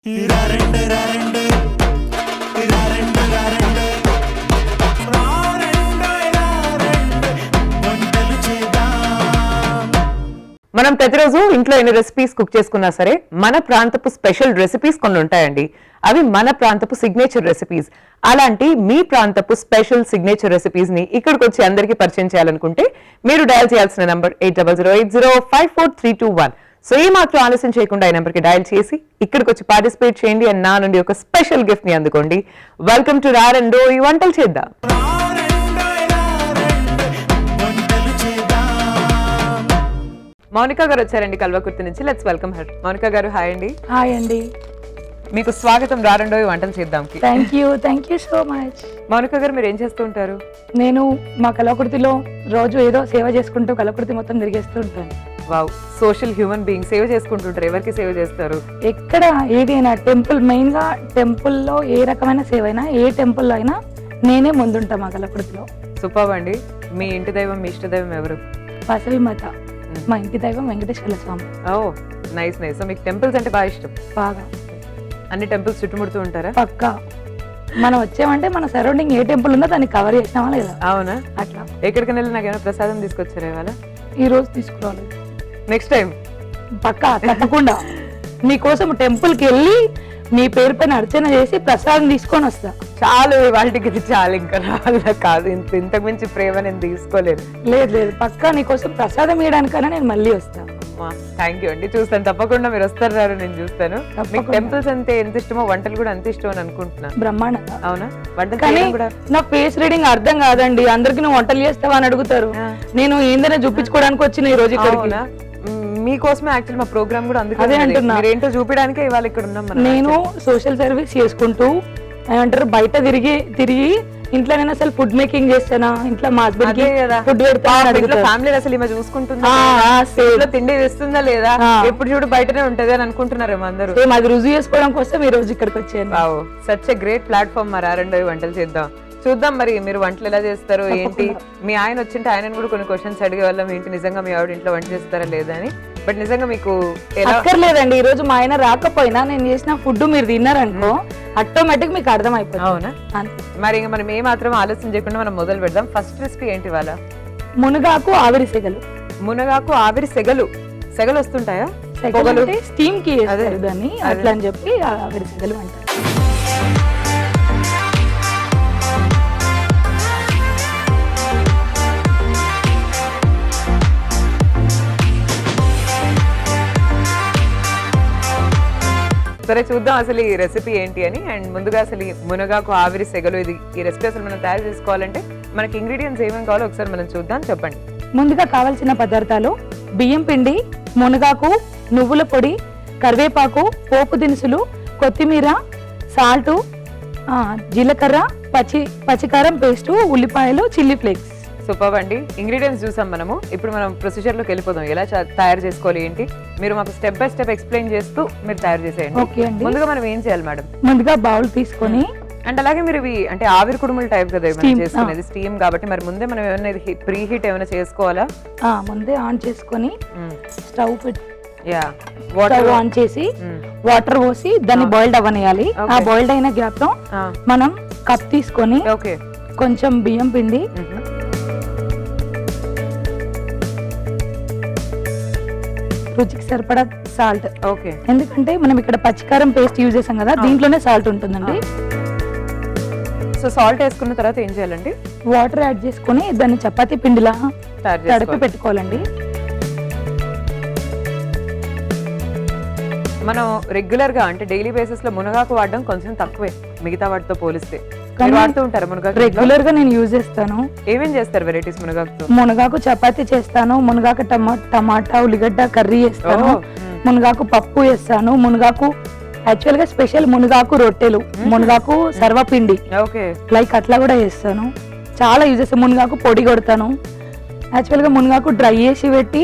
మనం ప్రతిరోజు ఇంట్లో ఎన్ని రెసిపీస్ కుక్ చేసుకున్నా సరే మన ప్రాంతపు స్పెషల్ రెసిపీస్ కొన్ని ఉంటాయండి. అవి మన ప్రాంతపు సిగ్నేచర్ రెసిపీస్. అలాంటి మీ ప్రాంతపు స్పెషల్ సిగ్నేచర్ రెసిపీస్ ని ఇక్కడికి వచ్చి అందరికీ పరిచయం చేయాలనుకుంటే మీరు డయల్ చేయాల్సిన నంబర్ 8008080321. సో ఈ మాత్రం ఆలస్యం చేయకుండా ఈ నెంబర్ కి డయల్ చేసి ఇక్కడికి వచ్చి పార్టిసిపేట్ చేయండి అండ్ నా నుండి ఒక స్పెషల్ గిఫ్ట్ ని అందుకోండి. వెల్కమ్ టు రారెండో ఈ వంటలు చేద్దాం. మౌనిక గారు వచ్చారండి కల్వకుర్తి నుంచి. Let's welcome her. మౌనిక గారు హాయ్ అండి. హాయ్ అండి, మీకు స్వాగతం రారెండో ఈ వంటలు చేద్దాం. Thank you so much. Mounika గారు మీరు ఏం చేస్తూ ఉంటారు? నేను మా కలకుర్తిలో రోజు ఏదో సేవ చేసుకుంటూ కలకుర్తి మొత్తం తిరిగేస్తూ ఉంటాను. Wow, social human being. సేవ చేసుకుంటుంటారు. ఎవరికి సేవ చేస్తారు? ఎక్కడ ఏదైనా టెంపుల్, మెయిన్ గా టెంపుల్లో ఏ రకమైన సేవ అయినా, ఏ టెంపుల్లో అయినా నేనే ముందుంటా మా కలకుర్తిలో. సూపర్ అండి. మీ ఇంటి దైవం, మీ ఇష్ట దైవం ఎవరు? వాసవి మాత. మా ఇంటి దైవం వెంకటేశ్వర స్వామి. ఓ నైస్ నైస్. సో మీకు టెంపుల్స్ అంటే బాగా ఇష్టం? బాగా. అన్ని టెంపుల్స్ చుట్టుముడుతూ ఉంటారా? పక్కా. మనం వచ్చామంటే మన సరౌండింగ్ ఏ టెంపుల్ ఉందో దాన్ని కవర్ చేసినామా లేదా. అవునా? అట్లా. ఎక్కడికి వెళ్ళి నాకు ఏమైనా ప్రసాదం తీసుకొచ్చారా ఇవాళ? ఈ రోజు తీసుకురావాలి. నెక్స్ట్ టైం పక్కా, తప్పకుండా. మీకోసం టెంపుల్కి వెళ్ళి మీ పేరు పైన అర్చన చేసి ప్రసాదం తీసుకొని వస్తా. చాలు, వాటికి ఇది చాలు, ఇంకా రావాల కాదు. ఇంతకు మించి ప్రేమ నేను తీసుకోలేదు. లేదు లేదు, పక్కా నీకోసం ప్రసాదం ఇవ్వడానికైనా నేను మళ్ళీ వస్తాను. థ్యాంక్ యూ అండి. చూస్తాను తప్పకుండా. మీరు వస్తారు, నేను చూస్తాను. మీకు టెంపుల్స్ అంటే ఎంత ఇష్టమో వంటలు కూడా అంత ఇష్టం అని అనుకుంటున్నా. బ్రహ్మాండంగా. అవునా? వంటలు కానీ చేయడం కూడా నా ఫేస్ రీడింగ్ అర్థం కాదండి. అందరికి నువ్వు వంటలు చేస్తావా అని అడుగుతారు. నేను ఏందైనా చూపించుకోవడానికి వచ్చిన ఈ రోజు ఇక్కడికి. అవునా? మీకోసమే యాక్చువల్లీ మా ప్రోగ్రామ్ కూడా అందుకే అదే అంటున్నా. ఏంటో చూపించడానికే ఇవాళ ఇక్కడ ఉన్నాం మనం. నేను సోషల్ సర్వీస్ చేసుకుంటూ ఏమంటారు బయట తిరిగి ఇంట్లో నేను అసలు ఫుడ్ మేకింగ్ చేస్తానా, ఇంట్లో మా హస్బెండ్ కి ఫుడ్ పెడతా, ఫ్యామిలీ అసలు ఈమె చూసుకుంటుందా, తిండి వేస్తుందా లేదా, ఎప్పుడు చూడు బయటనే ఉంటది అని అనుకుంటున్నారేమో అందరూ. అది రుజువు చేసుకోవడం కోసం ఈ రోజు ఇక్కడికి వచ్చాను. Such a great platform. మరి రారెండో వంటలు చేద్దాం. చూద్దాం మరి మీరు వంటలు ఎలా చేస్తారు ఏంటి. మీ ఆయన వచ్చింటే ఆయనను కూడా కొన్ని క్వశ్చన్స్ అడిగే వాళ్ళం, ఏంటి నిజంగా మీ ఆవిడ ఇంట్లో వంట చేస్తారా లేదా అని. బట్ నిజంగా మీకు అక్కర్లేదండి. ఈ రోజు మా ఆయన రాకపోయినా నేను చేసిన ఫుడ్ మీరు తిన్నారనుకో ఆటోమేటిక్ మీకు అర్థం అయిపోతుంది. అవునా? మరి ఇంకా మనం ఏ మాత్రం ఆలోచన చేయకుండా మనం మొదలు పెడదాం. ఫస్ట్ రెసిపీ ఏంటి ఇవాళ? మునగాకు ఆవిరి సెగలు. మునగాకు ఆవిరి సెగలు. సెగలు వస్తుంటాయా? స్టీమ్ కి దాన్ని అట్లా అని చెప్పి ఆవిరి సెగలు అంటారు. సరే చూద్దాం అసలు ఈ రెసిపీ ఏంటి అని. అండ్ ముందుగా అసలు ఈ మునగాకు ఆవిరి సెగలు, ఇది ఈ రెసిపీ అసలు మనం తయారు చేసుకోవాలంటే మనకి ఇంగ్రీడియంట్స్ ఏమేమి కావాలో ఒకసారి మనం చూద్దాం. చెప్పండి. ముందుగా కావాల్సిన పదార్థాలు: బియ్యం పిండి, మునగాకు, నువ్వుల పొడి, కరివేపాకు, పోపు దినుసులు, కొత్తిమీర, సాల్ట్, జీలకర్ర, పచ్చికారం పేస్టు, ఉల్లిపాయలు, చిల్లీ ఫ్లేక్స్. సూపర్ అండి. ఇంగ్రీడియంట్స్ చూసాం మనము. ఇప్పుడు మనం ప్రొసీజర్ లోకి వెళ్ళిపోదాం. ఎలా తయారు చేసుకోవాలి ఏంటి మీరు మాకు స్టెప్ బై స్టెప్ ఎక్స్ప్లెయిన్ చేస్తూ మీరు తయారు చేసేయండి. ముందుగా మనం ఏం చేయాలి మేడం? ముందుగా బౌల్ తీసుకొని, అండ్ అలాగే మీరు ఇవి అంటే ఆవిరి కుడుముల టైప్ కదా చేసుకునేది, స్టీమ్ కాబట్టి మరి ముందే మనం ఏమైనా ప్రీ హీట్ ఏమైనా చేసుకోవాలా? ముందే ఆన్ చేసుకొని స్టవ్ పెట్టి వాటర్ ఆన్ చేసి వాటర్ పోసి దాన్ని బాయిల్డ్ అవ్వనియాలి. ఆ బాయిల్డ్ అయిన గ్యాప్ లో మనం కప్ తీసుకొని కొంచెం బియ్యం పిండి, రుచికి సరిపడా సాల్ట్. ఎందుకంటే మనం ఇక్కడ పచ్చికారం పేస్ట్ యూజ్ చేసాం కదా, దీంట్లోనే సాల్ట్ ఉంటుందండి. సో సాల్ట్ వేసుకున్న తర్వాత ఏం చేయాలండి? వాటర్ యాడ్ చేసుకుని దాన్ని చపాతీ పిండిలా తడిపి పెట్టుకోవాలండి. మనం రెగ్యులర్ గా అంటే డైలీ బేసిస్ లో మునగాకు వాడడం కొంచెం తక్కువే మిగతా వాటితో పోలిస్తే. వాడుతూ ఉంటారు మునగాకు? రెగ్యులర్ గా నేను యూజ్ చేస్తాను. ఏమేం చేస్తారు వెరైటీస్ మునగాకుతో? మునగాకు చపాతీ చేస్తాను, మునగాకు టమాటా ఉల్లిగడ్డ కర్రీ చేస్తాను, మునగాకు పప్పు చేస్తాను, మునగాకు యాక్చువల్ గా స్పెషల్ మునగాకు రొట్టెలు, మునగాకు సర్వపిండి లైక్ అట్లా కూడా చేస్తాను. చాలా యూజ్ చేస్తాను. మునగాకు పొడి కొడతాను. యాక్చువల్ గా మునగాకు డ్రై చేసి పెట్టి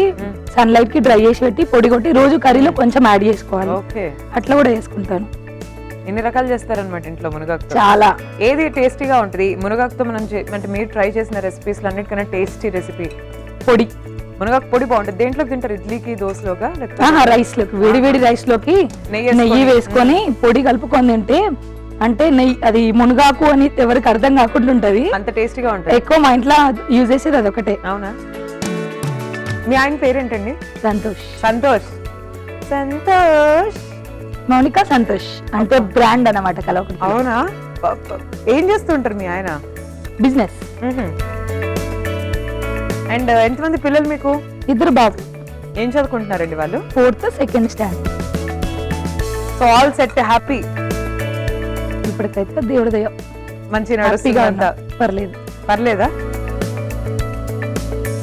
సన్ లైట్ కి డ్రై చేసి పెట్టి పొడి కొట్టి రోజు కర్రీలో కొంచెం యాడ్ చేసుకోవాలి. అట్లా కూడా చేసుకుంటాను. ఎన్ని రకాలు చేస్తారనమాట ఇంట్లో మునగాకు? చాలా. ఏది టేస్టీగా ఉంటుంది మునగాకుతో? మనం అంటే మీరు ట్రై చేసిన రెసిపీస్ అన్నిటికన్నా టేస్టీ రెసిపీ పొడి. మునగాకు పొడి బాగుంటుంది. దేంట్లో తింటారు? ఇడ్లీకి, దోశలోగా? రైస్ లోకి, వేడి వేడి రైస్ లోకి నెయ్యి వేసుకొని పొడి కలుపుకొని తింటే, అంటే నెయ్యి అది మునగాకు అని ఎవరికి అర్థం కాకుండా ఉంటది, అంత టేస్టీగా ఉంటుంది. ఎక్కువ మా ఇంట్లో యూజ్ చేసేది అదొకటే. అవునా? మీ ఆయన పేరేంటండి? సంతోష్. సంతోష్. సంతోష్. మౌనిక సంతోష్ అంటే బ్రాండ్ అన్నమాట కలవకుంట. అవునా? ఏం చేస్తుంటారు మీ ఆయన? బిజినెస్. అండ్ ఎంతమంది పిల్లలు మీకు? 2 బాబు. ఏం చదువుకుంటున్నారండి వాళ్ళు? 4th, 2nd standard. So all set, happy. ఇప్పటికైతే దేవుడి దయ మంచిగా నడుస్తుందా? పర్లేదు. పర్లేదా?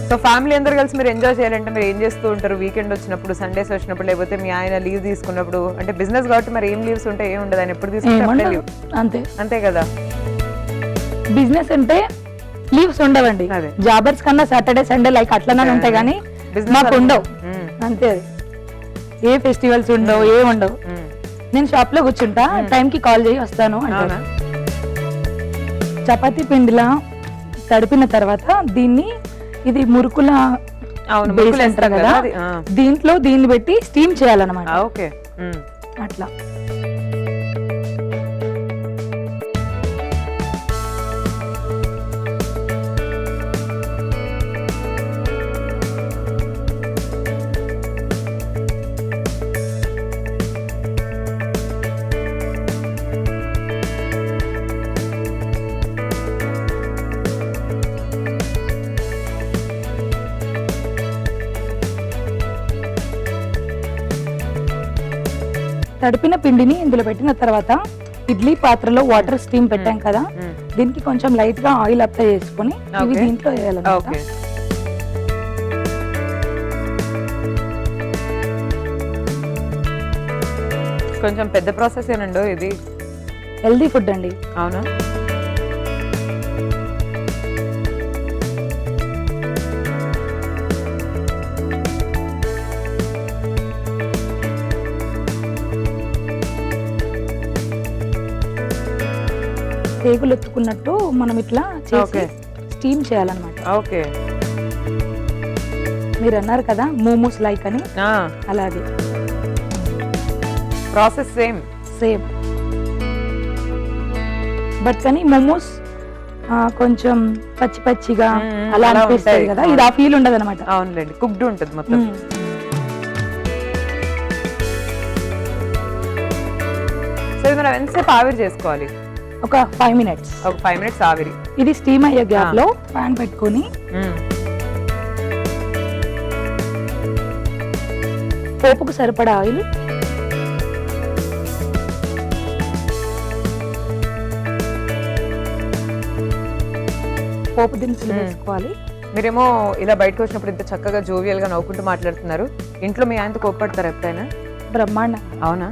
సో ఫ్యామిలీ అందరు కలిసి మీరు ఎంజాయ్ చేయాలంటే మీరు ఏం చేస్తూ ఉంటారు? వీకెండ్ వచ్చినప్పుడు, సండేస్ వచ్చినప్పుడు, లేకపోతే మీ ఆయన లీవ్ తీసుకున్నప్పుడు? అంటే బిజినెస్ కాబట్టి మరి ఏం లీవ్స్ ఉంటాయి, ఏం ఉండదు. ఆయన ఎప్పుడు తీసుకుంటే లీవ్. అంతే అంతే కదా. బిజినెస్ అంటే లీవ్స్ ఉండవండి. జాబర్స్ కన్నా సాటర్డే సండే లైక్ అట్లనే ఉంటాయి కానీ మాకు ఉండవు. అంతే, ఏ ఫెస్టివల్స్ ఉండవు, ఏ ఉండవు. నేను షాప్ లో కూర్చుంటా, టైం కి కాల్ చేయి వస్తాను అంటే. చపాతీ పిండిలా తడిపిన తర్వాత దీన్ని, ఇది మురుకుల బేస్ అంటారు కదా, దీంట్లో దీన్ని పెట్టి స్టీమ్ చేయాలన్నమాట. ఓకే, అట్లా. తడిపిన పిండిని ఇందులో పెట్టిన తర్వాత ఇడ్లీ పాత్రలో వాటర్ స్టీమ్ పెట్టాం కదా, దీనికి కొంచెం లైట్ గా ఆయిల్ అప్లై చేసుకొని ఇవి దీంట్లో వేయాలన్నమాట. కొంచెం పెద్ద ప్రాసెస్ ఏనండి ఇది. హెల్దీ ఫుడ్ అండి. అవునా? పేగులు ఎత్తుకున్నట్టు మనం ఇట్లా చేసి స్టీమ్ చేయాలన్నమాట. ఓకే. మీరు అన్నారు కదా మోమోస్ లైక్ అని, అలాగే ప్రాసెస్ సేమ్. బట్ కానీ మోమోస్ కొంచెం పచ్చి పచ్చిగా అలా అనిపిస్తుంది కదా, ఇది ఆ ఫీల్ ఉండదు అనమాట. అవునులేండి, కుక్డ్ ఉంటుంది మొత్తం. సో ఇది మనం ఎంతసేపు ఆవిరి చేసుకోవాలి? ఒక 5 minutes. ఒక 5 minutes ఆవిరి. ఇది స్టీమ్ అయ్యే గ్యాప్ లో పాన్ పెట్టుకొని పోపుకు సరిపడా ఆయిల్, పోపు దినుసులు వేసుకోవాలి. మీరేమో ఇలా బయటకు వచ్చినప్పుడు ఇంత చక్కగా జోవియల్ గా నవ్వుకుంటూ మాట్లాడుతున్నారు. ఇంట్లో మీ ఆయనతో కోప్పడతారు ఎప్పుడైనా? బ్రహ్మాండం. అవునా?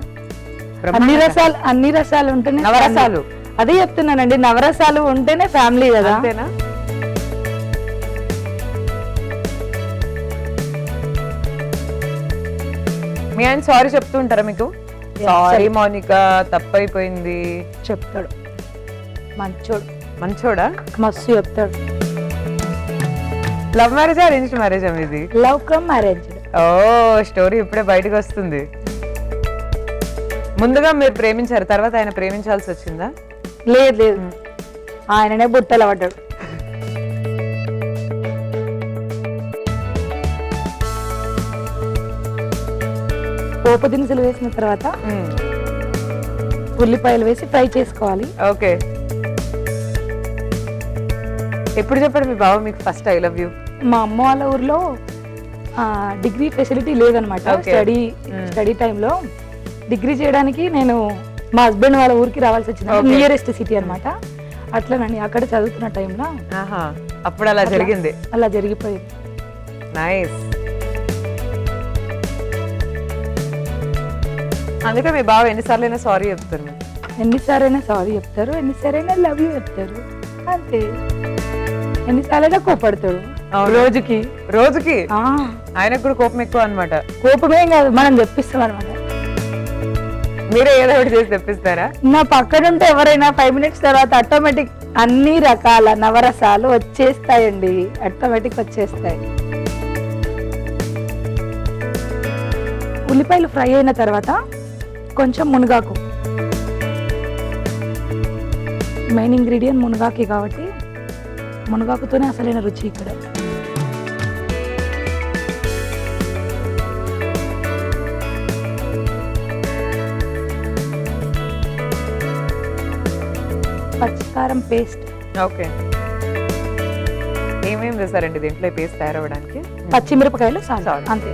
అన్ని రసాలు ఉంటేనే, నవరసాలు. అదే చెప్తున్నానండి, నవరసాలు ఉంటేనే ఫ్యామిలీ కదా. అంతేనా? మీ ఆయన సారీ చెప్తూ ఉంటారా మీకు? సారీ మౌనిక, తప్పైపోయింది చెప్తాడు. మంచోడు. మంచోడా? మస్తు చెప్తాడు. లవ్ మ్యారేజా, అరేంజ్డ్ మ్యారేజా మీది? Love come arranged. ఓ, స్టోరీ ఇప్పుడే బయటకు వస్తుంది. ముందుగా మీరు ప్రేమించారు, తర్వాత ఆయన ప్రేమించాల్సి వచ్చిందా? లేదు, ఆయననే బుట్టలు పడ్డాడు. పోపు దినుసులు వేసిన తర్వాత ఉల్లిపాయలు వేసి ఫ్రై చేసుకోవాలి. ఓకే. ఎప్పుడు చెప్పాడు మీ బావ మీకు ఫస్ట్ ఐ లవ్ యూ? మా అమ్మ వాళ్ళ ఊర్లో డిగ్రీ ఫెసిలిటీ లేదనమాట. స్టడీ టైంలో డిగ్రీ చేయడానికి నేను మా హస్బెండ్ వాళ్ళ ఊరికి రావాల్సి వచ్చింది. నియరెస్ట్ సిటీ అనమాట. అట్లనండి, అక్కడ చదువుతున్న టైంలో అప్పుడు అలా జరిగింది. అలా జరిగిపోయింది. నైస్. అందుకే మీ బావ ఎన్నిసార్లైనా సారీ చెప్తారు? ఎన్నిసార్లైనా సారీ చెప్తారు, ఎన్నిసార్లైనా లవ్ యూ చెప్తారు. అంతే. ఎన్నిసార్లైనా కోపడతాడు. రోజుకి ఆయనకు కూడా కోపం ఎక్కువ అనమాట. కోపమేం కాదు, మనం తెప్పిస్తాం అనమాట. మీరే ఏదో ఒకటి చేసి తెప్పిస్తారా? నా పక్కన ఉంటే ఎవరైనా 5 minutes తర్వాత ఆటోమేటిక్ అన్ని రకాల నవరసాలు వచ్చేస్తాయండి. ఆటోమేటిక్ వచ్చేస్తాయి. ఉల్లిపాయలు ఫ్రై అయిన తర్వాత కొంచెం మునగాకు, మెయిన్ ఇంగ్రీడియంట్ మునగాకి కాబట్టి మునగాకుతోనే అసలైన రుచి ఇక్కడ. పచ్చికారం పేస్ట్. ఓకే, ఏమేమి వేసారండి దీంట్లో పేస్ట్ తయారవ్వడానికి? పచ్చిమిరపకాయలు, సాల్ట్, Salt. అంతే.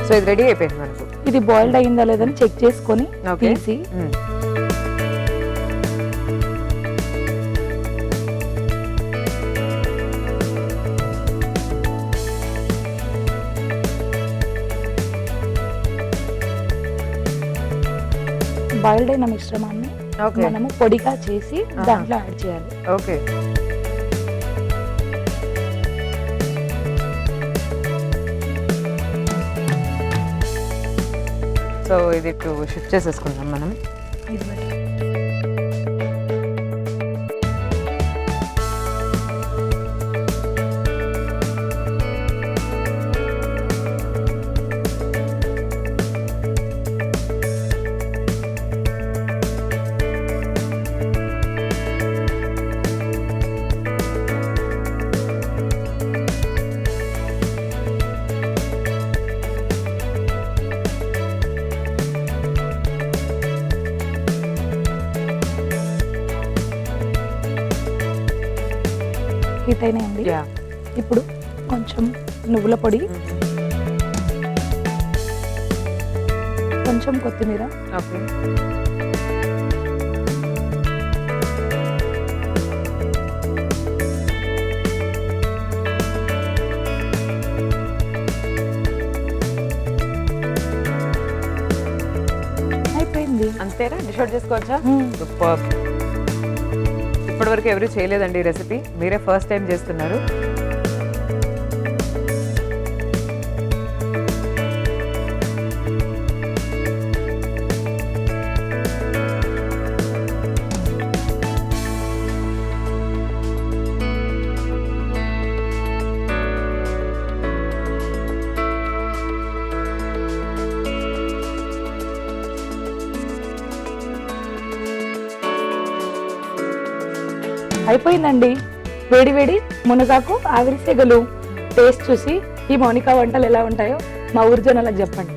సో ఇది రెడీ అయిపోయింది మనకు. ఇది బాయిల్డ్ అయిందా లేదని చెక్ చేసుకొని ఓకే. తీసి బాయిల్డ్ అయిన మిశ్రమాన్ని ఓకే. మనము పొడిగా చేసి దాంట్లో యాడ్ చేయాలి. ఓకే, సో ఇది ఇటు షిఫ్ట్ చేసేసుకుందాం మనం. ఇది మరి. హీట్ అయినాయండి. యా, ఇప్పుడు కొంచెం నువ్వుల పొడి, కొంచెం కొత్తిమీర, ఓకే. అయిపోయింది. అంతేనా? డిష్ అవుట్ చేసుకోవచ్చా? మ్మ్. సూపర్. ఇప్పటివరకు ఎవరు చేయలేదండి ఈ రెసిపీ, మీరే ఫస్ట్ టైం చేస్తున్నారు. అయిపోయిందండి. వేడి వేడి మునగాకు ఆవిరి సెగలు. టేస్ట్ చూసి ఈ మౌనిక వంటలు ఎలా ఉంటాయో మా ఊరి జనాలకు చెప్పండి.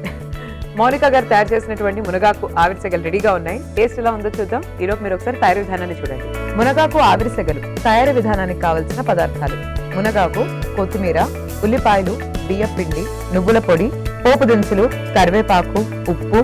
మౌనిక గారు తయారు చేసినటువంటి మునగాకు ఆవిరి సెగలు రెడీగా ఉన్నాయి. టేస్ట్ ఎలా ఉందో చూద్దాం. ఈరోజు మీరు ఒకసారి తయారీ విధానాన్ని చూడండి. మునగాకు ఆవిరి సెగలు తయారీ విధానానికి కావలసిన పదార్థాలు: మునగాకు, కొత్తిమీర, ఉల్లిపాయలు, బియ్యం పిండి, నువ్వుల పొడి, పోపు దినుసులు, కరివేపాకు, ఉప్పు,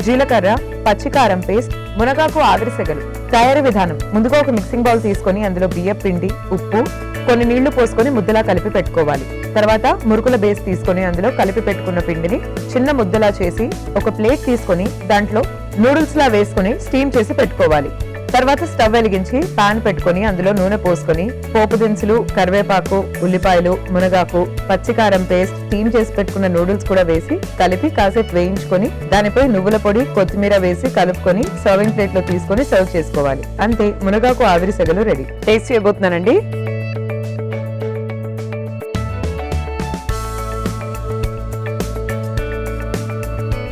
జీలకర్ర, పచ్చికారం పేస్ట్, మునగాకు ఆవిరి సెగలు. తయారీ విధానం: ముందుగా ఒక మిక్సింగ్ బౌల్ తీసుకొని అందులో బియ్యం పిండి, ఉప్పు, కొన్ని నీళ్లు పోసుకొని ముద్దలా కలిపి పెట్టుకోవాలి. తర్వాత మురుకుల బేస్ తీసుకొని అందులో కలిపి పెట్టుకున్న పిండిని చిన్న ముద్దలా చేసి ఒక ప్లేట్ తీసుకొని దాంట్లో నూడిల్స్ లా వేసుకొని స్టీమ్ చేసి పెట్టుకోవాలి. తర్వాత స్టవ్ వెలిగించి పాన్ పెట్టుకొని అందులో నూనె పోసుకొని పోపు దినుసులు, కరివేపాకు, ఉల్లిపాయలు, మునగాకు, పచ్చికారం పేస్ట్, స్టీమ్ చేసి పెట్టుకున్న నూడిల్స్ కూడా వేసి కలిపి కాసేపు వేయించుకొని దానిపై నువ్వుల పొడి, కొత్తిమీర వేసి కలుపుకొని సర్వింగ్ ప్లేట్ లో తీసుకొని సర్వ్ చేసుకోవాలి. అంతే, మునగాకు ఆవిరి సెగలు రెడీ. టేస్ట్ చేయబోతున్నానండి.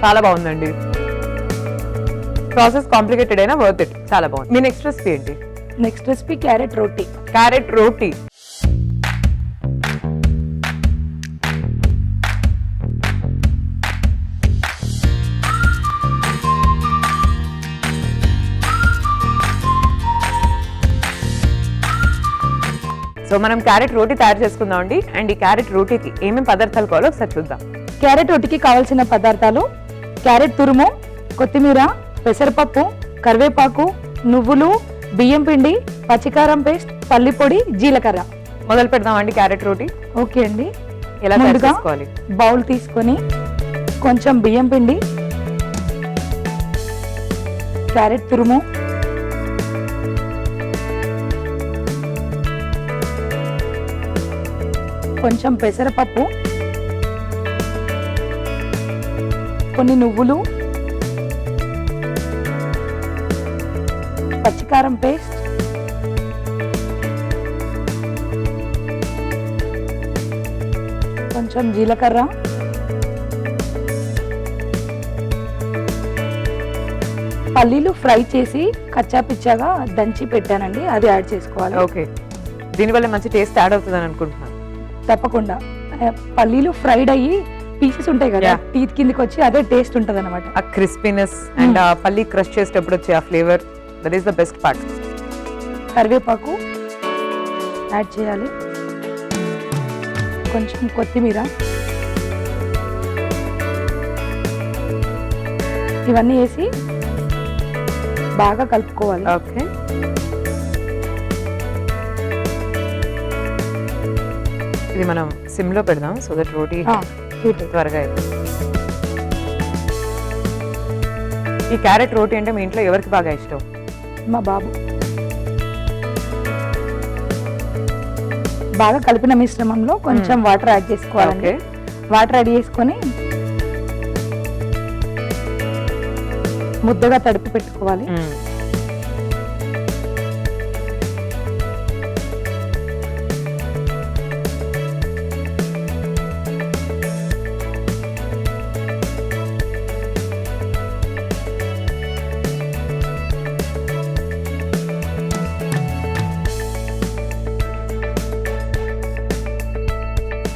చాలా బాగుందండి. ప్రాసెస్ కాంప్లికేటెడ్ అయినా వర్త్ ఇట్. చాలా బాగుంది. మీ నెక్స్ట్ రెసిపీ ఏంటి? నెక్స్ట్ రెసిపీ క్యారెట్ రోటీ. క్యారెట్ రోటీ. సో మనం క్యారెట్ రోటీ తయారు చేసుకుందాం అండి. అండ్ ఈ క్యారెట్ రోటీకి ఏమేమి పదార్థాలు కావాలో ఒకసారి చూద్దాం. క్యారెట్ రోటీకి కావాల్సిన పదార్థాలు: క్యారెట్ తురుము, కొత్తిమీర, పెసరపప్పు, కరివేపాకు, నువ్వులు, బియ్యం పిండి, పచ్చికారం పేస్ట్, పల్లి పొడి, జీలకర్ర. మొదలు పెడదాం అండి క్యారెట్ రోటీ. ఓకే అండి. ఎలా తయారు ముందుగా చేసుకోవాలి? బౌల్ తీసుకొని కొంచెం బియ్యం పిండి, క్యారెట్ తురుము, కొంచెం పెసరపప్పు, కొన్ని నువ్వులు, పచ్చికారం పేస్ట్, కొంచెం జీలకర్ర, పల్లీలు ఫ్రై చేసి కచ్చా పిచ్చాగా దంచి పెట్టానండి, అది యాడ్ చేసుకోవాలి. ఓకే, దీనివల్ల మంచి టేస్ట్ యాడ్ అవుతుందని అనుకుంటున్నాను. తప్పకుండా పల్లీలు ఫ్రైడ్ అయ్యి పీసెస్ ఉంటాయి కదా, Yeah. టీత్ కిందకి వచ్చి అదే టేస్ట్ ఉంటది అనమాట. ఆ క్రిస్పీనెస్ అండ్ ఆ పల్లి క్రష్ చేసేటప్పుడు వచ్చే ఆ flavour, that is the best part. కరివేపాకు యాడ్ చేయాలి, కొంచెం కొత్తిమీర, ఇవన్నీ వేసి బాగా కలుపుకోవాలి. ఓకే, ఇది మనం సిమ్ లో పెడదాం సో దట్ రోటీ త్వరగా అయిపోతుంది. ఈ క్యారెట్ రోటీ అంటే మీ ఇంట్లో ఎవరికి బాగా ఇష్టం? మా బాబు. బాగా కలిపిన మిశ్రమంలో కొంచెం వాటర్ యాడ్ చేసుకోవాలండి. ఓకే, వాటర్ యాడ్ చేసుకొని ముద్దగా తడిపి పెట్టుకోవాలి.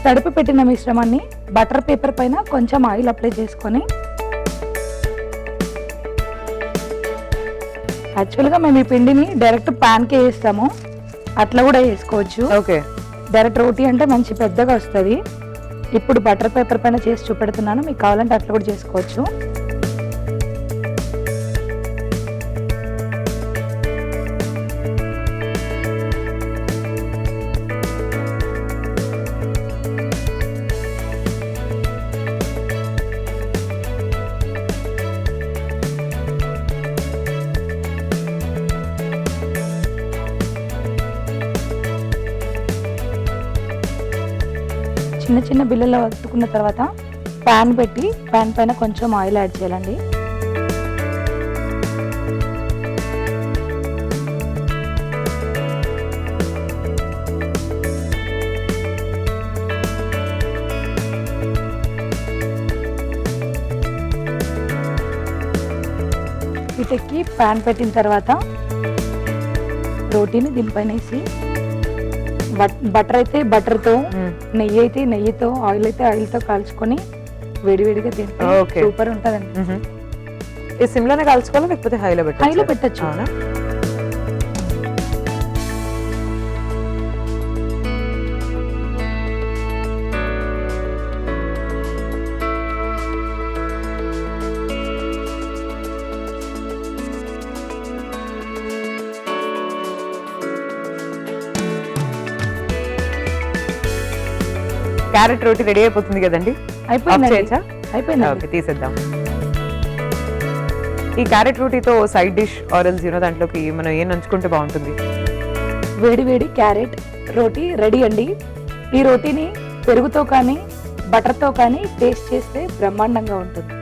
తడిపి పెట్టిన మిశ్రమాన్ని బటర్ పేపర్ పైన కొంచెం ఆయిల్ అప్లై చేసుకొని, యాక్చువల్గా మేము ఈ పిండిని డైరెక్ట్ ప్యాన్కే వేస్తాము, అట్లా కూడా వేసుకోవచ్చు. ఓకే, డైరెక్ట్ రోటీ అంటే మంచి పెద్దగా వస్తుంది. ఇప్పుడు బటర్ పేపర్ పైన చేసి చూపెడుతున్నాను, మీకు కావాలంటే అట్లా కూడా చేసుకోవచ్చు. చిన్న చిన్న బిళ్ళలో వత్తుకున్న తర్వాత ప్యాన్ పెట్టి ప్యాన్ పైన కొంచెం ఆయిల్ యాడ్ చేయాలండి. వీటికి ప్యాన్ పెట్టిన తర్వాత రోటీని దీనిపైన వేసి, బటర్ అయితే బటర్తో, నెయ్యి అయితే నెయ్యితో, ఆయిల్ అయితే ఆయిల్తో కాల్చుకొని వేడివేడిగా తింటే Okay. సూపర్ ఉంటుందండి. ఈ సిమ్ లోనే కాల్చుకోవాలా లేకపోతే హైలో పెట్టాలి? హైలో పెట్టచ్చు. అవునా? క్యారెట్ రోటీ రెడీ అయిపోతుంది కదండి. అయిపోయింది, Off చేయొచ్చా? అయిపోయింది. ఓకే, తీసేద్దాం. ఈ క్యారెట్ రోటీతో సైడ్ డిష్ ఆరెల్స్ దాంట్లోకి మనం ఏం నంచుకుంటే బాగుంటుంది? వేడి వేడి క్యారెట్ రోటీ రెడీ అండి. ఈ రోటీని పెరుగుతో కానీ బటర్తో కానీ టేస్ట్ చేస్తే బ్రహ్మాండంగా ఉంటుంది.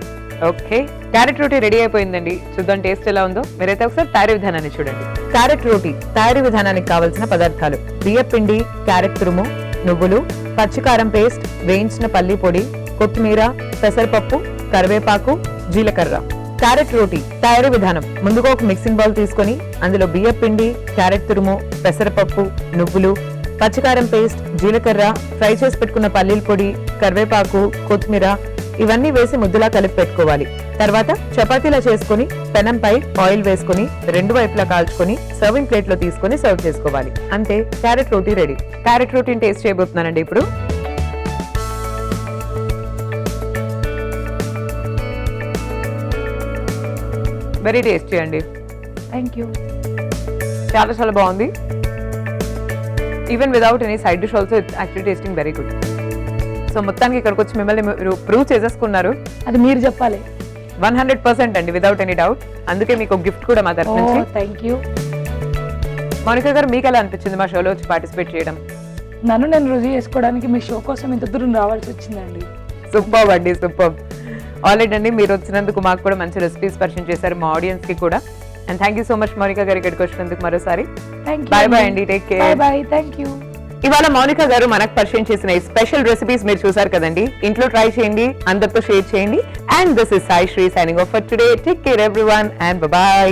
ఓకే, క్యారెట్ రోటీ రెడీ అయిపోయిందండి. చూద్దాం టేస్ట్ ఎలా ఉందో. మీరైతే ఒకసారి తయారీ విధానాన్ని చూడండి. క్యారెట్ రోటీ తయారీ విధానానికి కావాల్సిన పదార్థాలు: బియ్యం పిండి, క్యారెట్ తురుము, నువ్వులు, పచ్చికారం పేస్ట్, వేయించిన పల్లి పొడి, కొత్తిమీర, పెసరపప్పు, కరివేపాకు, జీలకర్ర. క్యారెట్ రోటీ తయారీ విధానం: ముందుగా ఒక మిక్సింగ్ బౌల్ తీసుకొని అందులో బియ్యం పిండి, క్యారెట్ తురుము, పెసరపప్పు, నువ్వులు, పచ్చికారం పేస్ట్, జీలకర్ర, ఫ్రై చేసి పెట్టుకున్న పల్లీల పొడి, కరివేపాకు, కొత్తిమీర ఇవన్నీ వేసి ముద్దలా కలిపి పెట్టుకోవాలి. తర్వాత చపాతీలా చేసుకుని పెనంపై ఆయిల్ వేసుకుని రెండు వైపులా కాల్చుకొని సర్వింగ్ ప్లేట్ లో తీసుకొని సర్వ్ చేసుకోవాలి. అంతే, క్యారెట్ రోటీ రెడీ. క్యారెట్ రోటీని టేస్ట్ చేయబోతున్నానండి ఇప్పుడు. వెరీ టేస్టీ అండి. Thank you. చాలా చాలా బాగుంది. Even without any side dish also it's actually tasting very good. So మొత్తానికి ఇక్కడికి వచ్చి మిమ్మల్ని మీరు ప్రూవ్ చేసేసుకున్నారు. అది మీరు చెప్పాలి. 100% అండి, విదౌట్ ఎనీ డౌట్. అందుకే మీకు గిఫ్ట్ కూడా మా తరఫు నుంచి. Thank you. మౌనిక గారు, మీకు ఎలా అనిపించింది మా షోలో వచ్చి పార్టిసిపేట్ చేయడం? నన్ను నేను రుజువు చేసుకోవడానికి మీ షో కోసం ఇంత దూరం రావాల్సి వచ్చిందండి. సూపర్ అండి, సూపర్. ఆల్రెడీ అండి, మీరు వచ్చినందుకు మాకు కూడా మంచి రెసిపీస్ పరిచయం చేశారు, మా ఆడియన్స్ కి కూడా. And thank you so much Mounika garu ఇక్కడికి వచ్చినందుకు మరోసారి. Thank you. బాయ్ బాయ్ అండి, take care. Bye bye. Thank you. ఇవాళ మౌనిక గారు మనకు పరిచయం చేసిన ఈ స్పెషల్ రెసిపీస్ మీరు చూసారు కదండి. ఇంట్లో ట్రై చేయండి, అందరితో షేర్ చేయండి. And this is Sai Sri signing off for today. Take care everyone and by.